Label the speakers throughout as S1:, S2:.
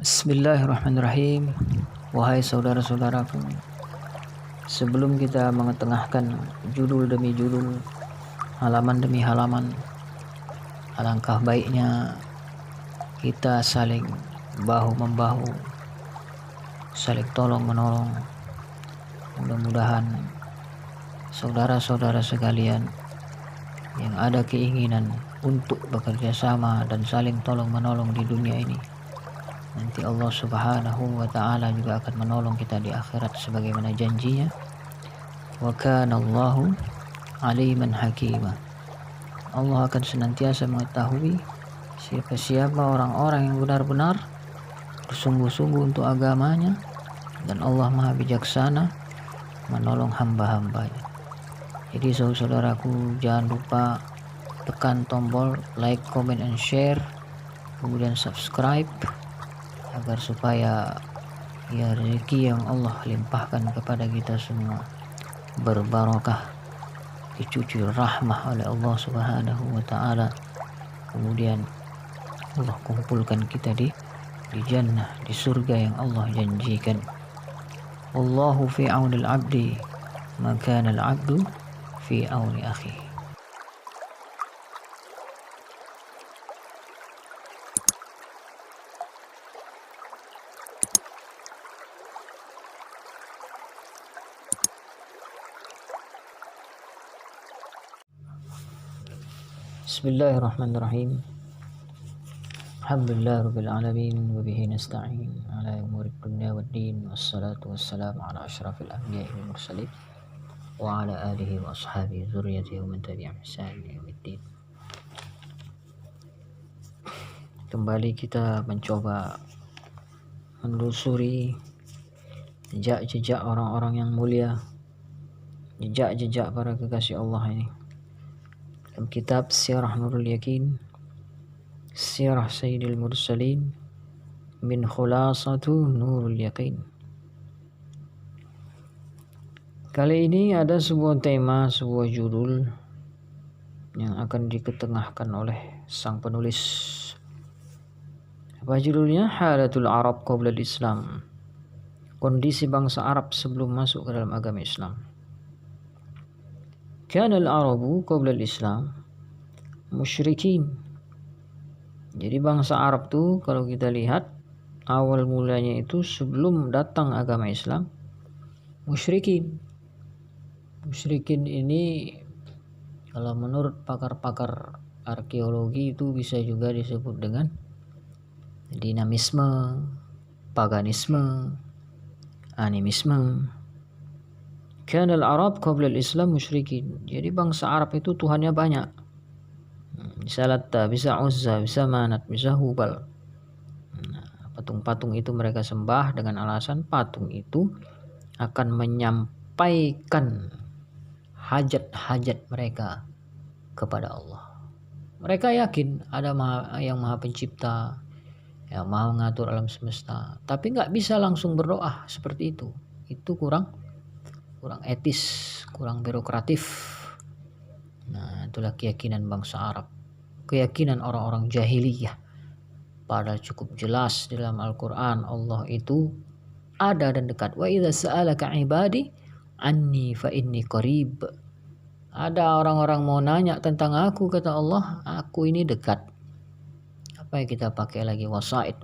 S1: Bismillahirrahmanirrahim. Wahai saudara-saudaraku, sebelum kita mengetengahkan judul demi judul, halaman demi halaman, alangkah baiknya kita saling bahu-membahu, saling tolong-menolong. Mudah-mudahan saudara-saudara sekalian yang ada keinginan untuk bekerja sama dan saling tolong-menolong di dunia ini, nanti Allah Subhanahu wa ta'ala juga akan menolong kita di akhirat sebagaimana janjinya. Wa kana Allahu aliman hakima. Allah akan senantiasa mengetahui siapa-siapa orang-orang yang benar-benar bersungguh-sungguh untuk agamanya, dan Allah Maha Bijaksana menolong hamba-hambanya. Jadi saudaraku, jangan lupa tekan tombol like, comment, and share, kemudian subscribe, agar supaya rezeki yang Allah limpahkan kepada kita semua berbarokah, dicuci rahmah oleh Allah Subhanahu wa ta'ala. Kemudian Allah kumpulkan kita di jannah, di surga yang Allah janjikan. Allahu fi aunil abdi ma kana al-abdu fi auni akhi. Bismillahirrahmanirrahim. Alhamdulillah rabbil alamin wa bihi nasta'in ala umuri dunya waddin, wassalatu wassalamu ala asyrafil anbiya'i wal mursalin wa ala alihi wa ashabihi dzurriyyatihi wa man tabi'ahum bi ihsan ila yaumiddin. Kembali kita mencoba menelusuri jejak-jejak orang-orang yang mulia, jejak-jejak para kekasih Allah ini dalam kitab Sirah Nurul Yakin, Sirah Sayyidil Mursalin, min Khulasatu Nurul Yakin. Kali ini ada sebuah tema, sebuah judul yang akan diketengahkan oleh sang penulis. Apa judulnya? Halatul Arab Qabla Islam. Kondisi bangsa Arab sebelum masuk ke dalam agama Islam. Kana al-Arabu qabla al-Islam musyrikin. Jadi bangsa Arab tuh kalau kita lihat awal mulanya itu sebelum datang agama Islam musyrikin. Musyrikin ini kalau menurut pakar-pakar arkeologi itu bisa juga disebut dengan dinamisme, paganisme, animisme. Kana al-Arab qabla al-Islam musyrikin. Jadi bangsa Arab itu tuhannya banyak. Bisa Latta, bisa Uzza, bisa Manat, bisa Hubal. Patung-patung itu mereka sembah dengan alasan patung itu akan menyampaikan hajat-hajat mereka kepada Allah. Mereka yakin ada yang maha pencipta, yang maha mengatur alam semesta, tapi nggak bisa langsung berdoa seperti itu. Itu kurang etis, kurang birokratif. Nah, itulah keyakinan bangsa Arab, keyakinan orang-orang jahiliyah. Padahal cukup jelas dalam Al-Quran Allah itu ada dan dekat. Wa idza sa'alaka ibadi anni fa inni qarib. Ada orang-orang mau nanya tentang aku, kata Allah, aku ini dekat. Apa yang kita pakai lagi? Wasaid.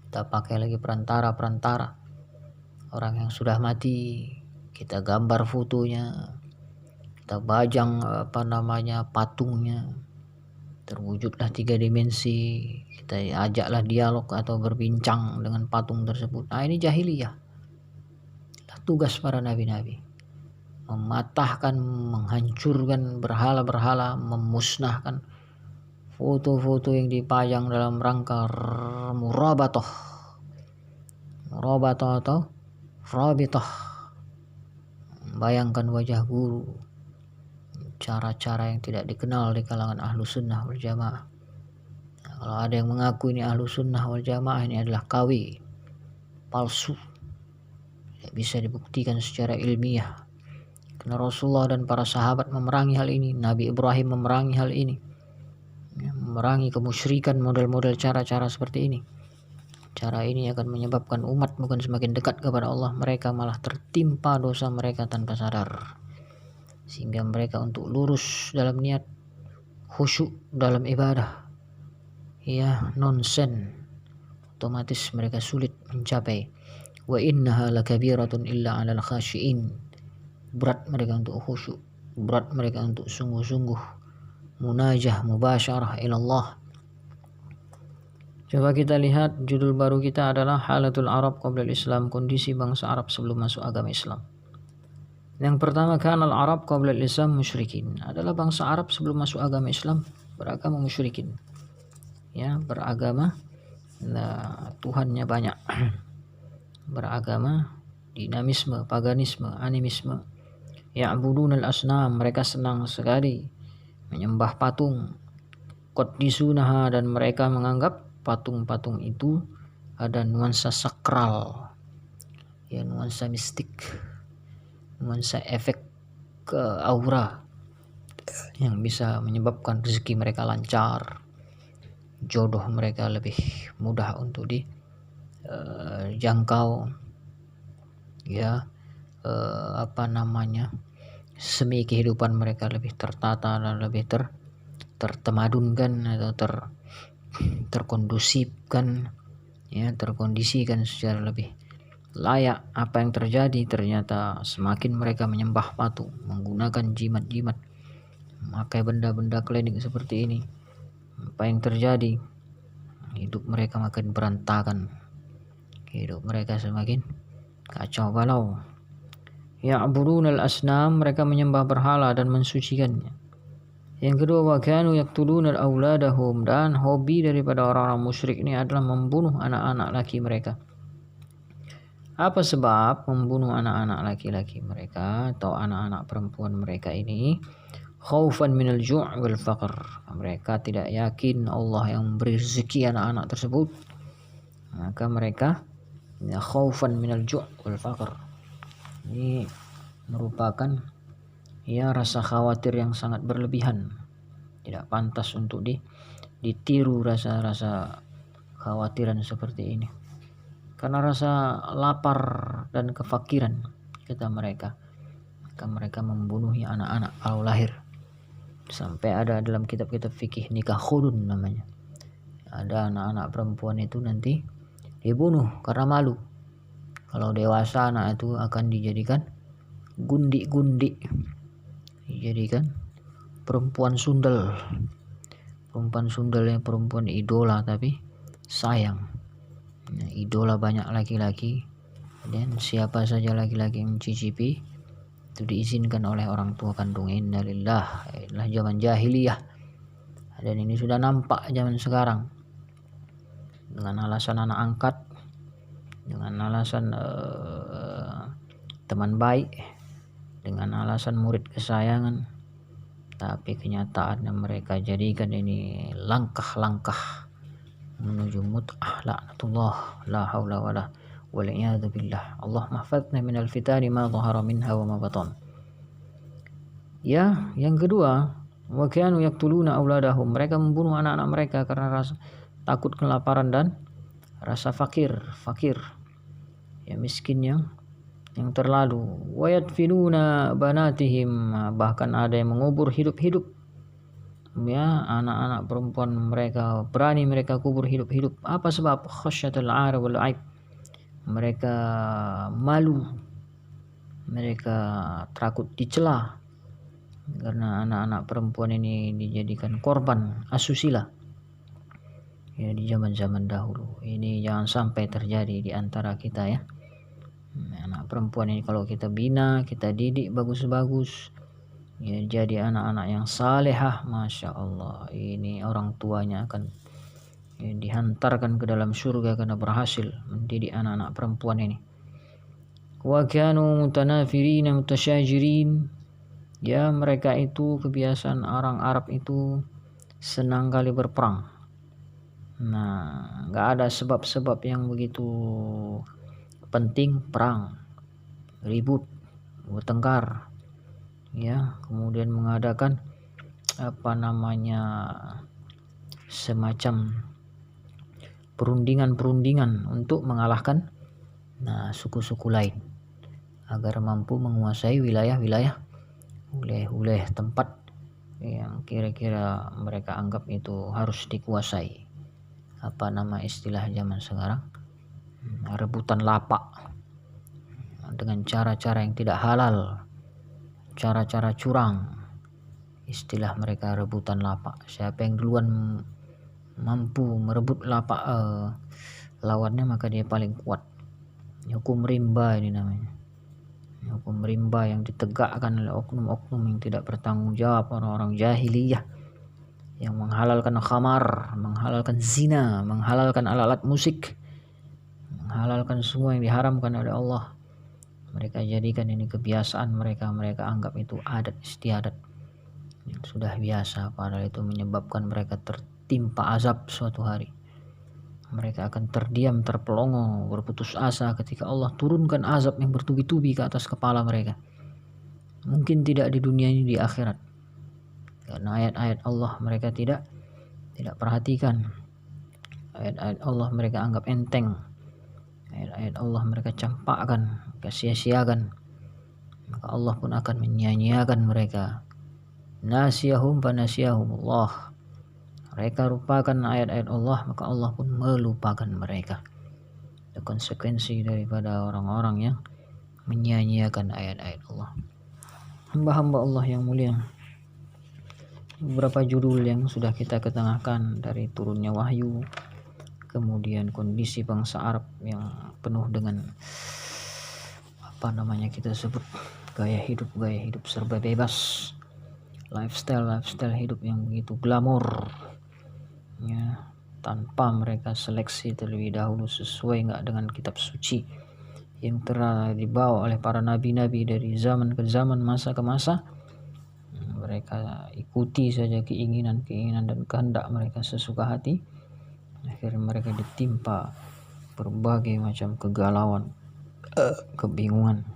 S1: Kita pakai lagi perantara. Orang yang sudah mati, kita gambar fotonya, kita bajang patungnya, terwujudlah 3 dimensi, kita ajaklah dialog atau berbincang dengan patung tersebut. Nah, ini jahiliyah. Tugas para nabi-nabi mematahkan, menghancurkan berhala-berhala, memusnahkan foto-foto yang dipajang dalam rangka murabatoh atau Rabitah, bayangkan wajah guru, cara-cara yang tidak dikenal di kalangan ahlu sunnah wal jamaah. Nah, kalau ada yang mengaku ini ahlu sunnah wal jamaah, ini adalah KW palsu, tidak bisa dibuktikan secara ilmiah, karena Rasulullah dan para sahabat memerangi hal ini. Nabi Ibrahim memerangi hal ini, memerangi kemusyrikan, model-model cara-cara seperti ini. Cara ini akan menyebabkan umat bukan semakin dekat kepada Allah, mereka malah tertimpa dosa mereka tanpa sadar, sehingga mereka untuk lurus dalam niat, khusyuk dalam ibadah, ya nonsen, otomatis mereka sulit mencapai. Wa innaha lakabiratun illa 'alal khashiin. Berat mereka untuk khusyuk, berat mereka untuk sungguh-sungguh munajah mubasyarah ilallah. Coba kita lihat judul baru kita adalah Halatul Arab Qabla Islam, kondisi bangsa Arab sebelum masuk agama Islam. Yang pertama, kanal Arab Qabla Islam musyrikin, adalah bangsa Arab sebelum masuk agama Islam beragama musyrikin, ya, beragama Tuhannya banyak, beragama dinamisme, paganisme, animisme. Ya'budunal asnam, mereka senang sekali menyembah patung. Qaddisunaha, dan mereka menganggap patung-patung itu ada nuansa sakral, ya, nuansa mistik, nuansa efek ke aura yang bisa menyebabkan rezeki mereka lancar, jodoh mereka lebih mudah untuk dijangkau, ya, semi kehidupan mereka lebih tertata dan lebih tertemadunkan atau terkondusifkan, ya, terkondisikan secara lebih layak. Apa yang terjadi? Ternyata semakin mereka menyembah patung, menggunakan jimat-jimat, memakai benda-benda klinik seperti ini, apa yang terjadi? Hidup mereka makin berantakan, hidup mereka semakin kacau balau. Ya'budunal asnam, mereka menyembah berhala dan mensucikannya. Yang kedua, wa kanu yaqtuluna auladahum, dan hobi daripada orang-orang musyrik ini adalah membunuh anak-anak laki mereka. Apa sebab membunuh anak-anak laki-laki mereka atau anak-anak perempuan mereka ini? Khaufan minal ju' wal faqr, mereka tidak yakin Allah yang memberi rezeki anak-anak tersebut, maka mereka khaufan minal ju' wal faqr. Ini merupakan, ya, rasa khawatir yang sangat berlebihan. Tidak pantas untuk ditiru rasa-rasa khawatiran seperti ini, karena rasa lapar dan kefakiran kata mereka, maka mereka membunuh anak-anak kalau lahir. Sampai ada dalam kitab-kitab fikih nikah khulun namanya, ada anak-anak perempuan itu nanti dibunuh karena malu. Kalau dewasa anak itu akan dijadikan gundi-gundi, dijadikan perempuan sundel. Perempuan sundel yang perempuan idola tapi sayang. Nah, idola banyak laki-laki, dan siapa saja laki-laki yang mencicipi itu diizinkan oleh orang tua kandung. Innalillah, inilah zaman jahiliyah, dan ini sudah nampak zaman sekarang, dengan alasan anak angkat, dengan alasan teman baik, dengan alasan murid kesayangan, tapi kenyataannya mereka jadikan ini langkah-langkah menuju mut'ah, laknatullah, la haula wala wal'iyadu billah. Allah mahfadna minal fitani ma dhahara minha wa ma batan. Ya, yang kedua, wa kanu yaqtuluna auladahum, mereka membunuh anak-anak mereka karena rasa takut kelaparan dan rasa fakir, ya, miskin yang terlalu. Wa yadfinuna banatihim, bahkan ada yang mengubur hidup-hidup, ya, anak-anak perempuan mereka berani mereka kubur hidup-hidup. Apa sebab? Khasyatul 'ar wal 'aib, mereka malu, mereka takut dicela, karena anak-anak perempuan ini dijadikan korban asusila, ya, di zaman-zaman dahulu. Ini jangan sampai terjadi di antara kita, ya. Anak perempuan ini kalau kita bina, kita didik bagus-bagus, ya, jadi anak-anak yang salehah, masya Allah, ini orang tuanya akan, ya, dihantarkan ke dalam surga karena berhasil mendidik anak-anak perempuan ini. Wa kanu mutanafirina mutasyajirin, ya, mereka itu kebiasaan orang Arab itu senang kali berperang. Nah, nggak ada sebab-sebab yang begitu penting, perang, ribut, bertengkar, ya, kemudian mengadakan semacam perundingan-perundingan untuk mengalahkan suku-suku lain agar mampu menguasai wilayah-wilayah tempat yang kira-kira mereka anggap itu harus dikuasai. Apa nama istilah zaman sekarang? Rebutan lapak dengan cara-cara yang tidak halal, cara-cara curang. Istilah mereka rebutan lapak. Siapa yang duluan mampu merebut lapak lawannya, maka dia paling kuat. Hukum rimba ini namanya. Hukum rimba yang ditegakkan oleh oknum-oknum yang tidak bertanggung jawab, orang-orang jahiliyah yang menghalalkan khamar, menghalalkan zina, menghalalkan alat-alat musik, menghalalkan semua yang diharamkan oleh Allah. Mereka jadikan ini kebiasaan mereka anggap itu adat istiadat yang sudah biasa, padahal itu menyebabkan mereka tertimpa azab suatu hari. Mereka akan terdiam, terpelongo, berputus asa ketika Allah turunkan azab yang bertubi-tubi ke atas kepala mereka. Mungkin tidak di dunia ini, di akhirat. Karena ayat-ayat Allah mereka tidak perhatikan. Ayat-ayat Allah mereka anggap enteng. Ayat-ayat Allah mereka campakkan, sia-siakan. Maka Allah pun akan menyia-nyiakan mereka. Nasiyahum fanasiyahumullah. Mereka lupakan ayat-ayat Allah, maka Allah pun melupakan mereka. Itu konsekuensi daripada orang-orang yang menyia-nyiakan ayat-ayat Allah. Hamba-hamba Allah yang mulia, beberapa judul yang sudah kita ketengahkan dari turunnya wahyu, kemudian kondisi bangsa Arab yang penuh dengan kita sebut gaya hidup serba bebas, lifestyle hidup yang begitu glamor ya, tanpa mereka seleksi terlebih dahulu sesuai enggak dengan kitab suci yang telah dibawa oleh para nabi-nabi dari zaman ke zaman, masa ke masa. Mereka ikuti saja keinginan dan kehendak mereka sesuka hati. Akhirnya mereka ditimpa berbagai macam kegalauan, kebingungan,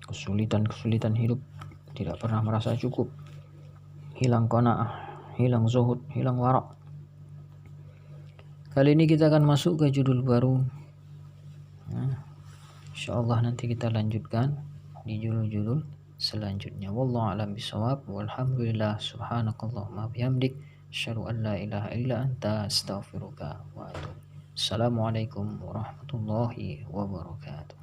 S1: kesulitan hidup, tidak pernah merasa cukup, hilang qanaah, hilang zuhud, hilang wara'. Kali ini kita akan masuk ke judul baru. Insyaallah nanti kita lanjutkan di judul-judul selanjutnya. Wallahu a'lam bishawab. Walhamdulillah, subhanakallahumma bihamdik, asyhadu an la ilaha illa anta, astaghfiruka wa atubu. Assalamualaikum warahmatullahi wabarakatuh.